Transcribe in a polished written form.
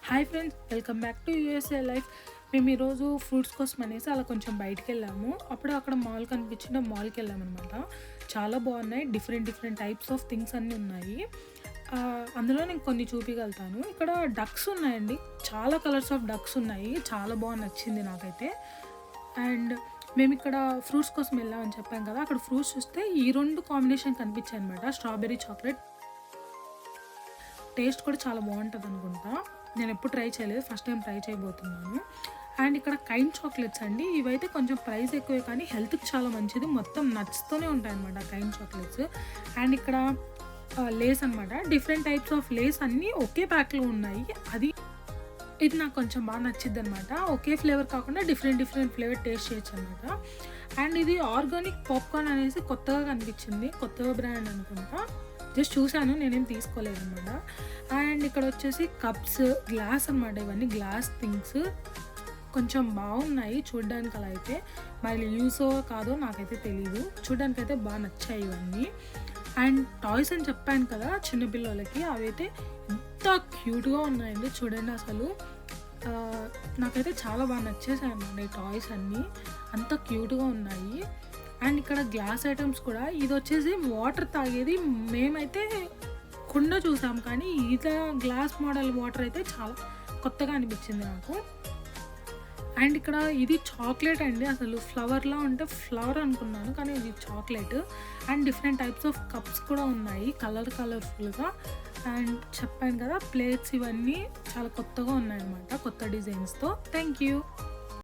Hi friends, welcome back to USA life. మేము ఈరోజు fruits కోసం అనేసి అలా కొంచెం బయటికి వెళ్ళాము. అప్పుడు అక్కడ మాల్ కనిపించిన మాల్కి వెళ్ళామన్నమాట. చాలా బాగున్నాయి, different different types of things అన్నీ ఉన్నాయి. అందులో నేను కొన్ని చూపించగలుగుతాను. ఇక్కడ డక్స్ ఉన్నాయండి, చాలా కలర్స్ ఆఫ్ డక్స్ ఉన్నాయి. చాలా బాగా నచ్చింది నాకైతే. అండ్ మేము ఇక్కడ ఫ్రూట్స్ కోసం వెళ్ళామని చెప్పాం కదా, అక్కడ ఫ్రూట్స్ చూస్తే ఈ రెండు కాంబినేషన్ కనిపించాయి అనమాట. స్ట్రాబెర్రీ చాక్లెట్ టేస్ట్ కూడా చాలా బాగుంటుంది అనుకుంటా. నేను ఎప్పుడు ట్రై చేయలేదు, ఫస్ట్ టైం ట్రై చేయబోతున్నాను. అండ్ ఇక్కడ కైన్ చాక్లెట్స్ అండి, ఇవైతే కొంచెం ప్రైస్ ఎక్కువే కానీ హెల్త్కి చాలా మంచిది. మొత్తం నట్స్తోనే ఉంటాయి అనమాట కైన్ చాక్లెట్స్. అండ్ ఇక్కడ లేస్ అనమాట, డిఫరెంట్ టైప్స్ ఆఫ్ లేస్ అన్నీ ఒకే ప్యాక్లో ఉన్నాయి. ఇది నాకు కొంచెం బాగా నచ్చింది అనమాట. ఒకే ఫ్లేవర్ కాకుండా డిఫరెంట్ డిఫరెంట్ ఫ్లేవర్ టేస్ట్ చేయొచ్చు అనమాట. అండ్ ఇది ఆర్గానిక్ పాప్కార్న్ అనేసి కొత్తగా కనిపించింది, కొత్తగా బ్రాండ్ అనుకుంటా. జస్ట్ చూశాను, నేనేం తీసుకోలేదు అనమాట. అండ్ ఇక్కడ వచ్చేసి కప్స్, గ్లాస్ అనమాట. ఇవన్నీ గ్లాస్ థింగ్స్ కొంచెం బాగున్నాయి చూడడానికి. అలా అయితే మరి యూసో కాదో నాకైతే తెలీదు, చూడడానికి అయితే బాగా నచ్చాయి ఇవన్నీ. అండ్ టాయ్స్ అని చెప్పాను కదా చిన్నపిల్లలకి, అవి అయితే ఎంత క్యూట్గా ఉన్నాయండి చూడండి. అసలు నాకైతే చాలా బాగా నచ్చేసాయి అన్నమాట ఈ టాయ్స్ అన్నీ, అంత క్యూట్గా ఉన్నాయి. అండ్ ఇక్కడ గ్లాస్ ఐటమ్స్ కూడా, ఇది వచ్చేసి వాటర్ తాగేది. మేమైతే కుండ చూసాం కానీ ఇది గ్లాస్ మోడల్ వాటర్ అయితే చాలా కొత్తగా అనిపించింది నాకు. అండ్ ఇక్కడ ఇది చాక్లెట్ అండి, అసలు ఫ్లవర్లా ఉంటే ఫ్లవర్ అనుకున్నాను కానీ ఇది chocolate. And different types of cups కూడా ఉన్నాయి, కలర్ఫుల్గా. అండ్ చెప్పాను కదా ప్లేట్స్, ఇవన్నీ చాలా కొత్తగా ఉన్నాయన్నమాట, కొత్త డిజైన్స్తో. Thank you.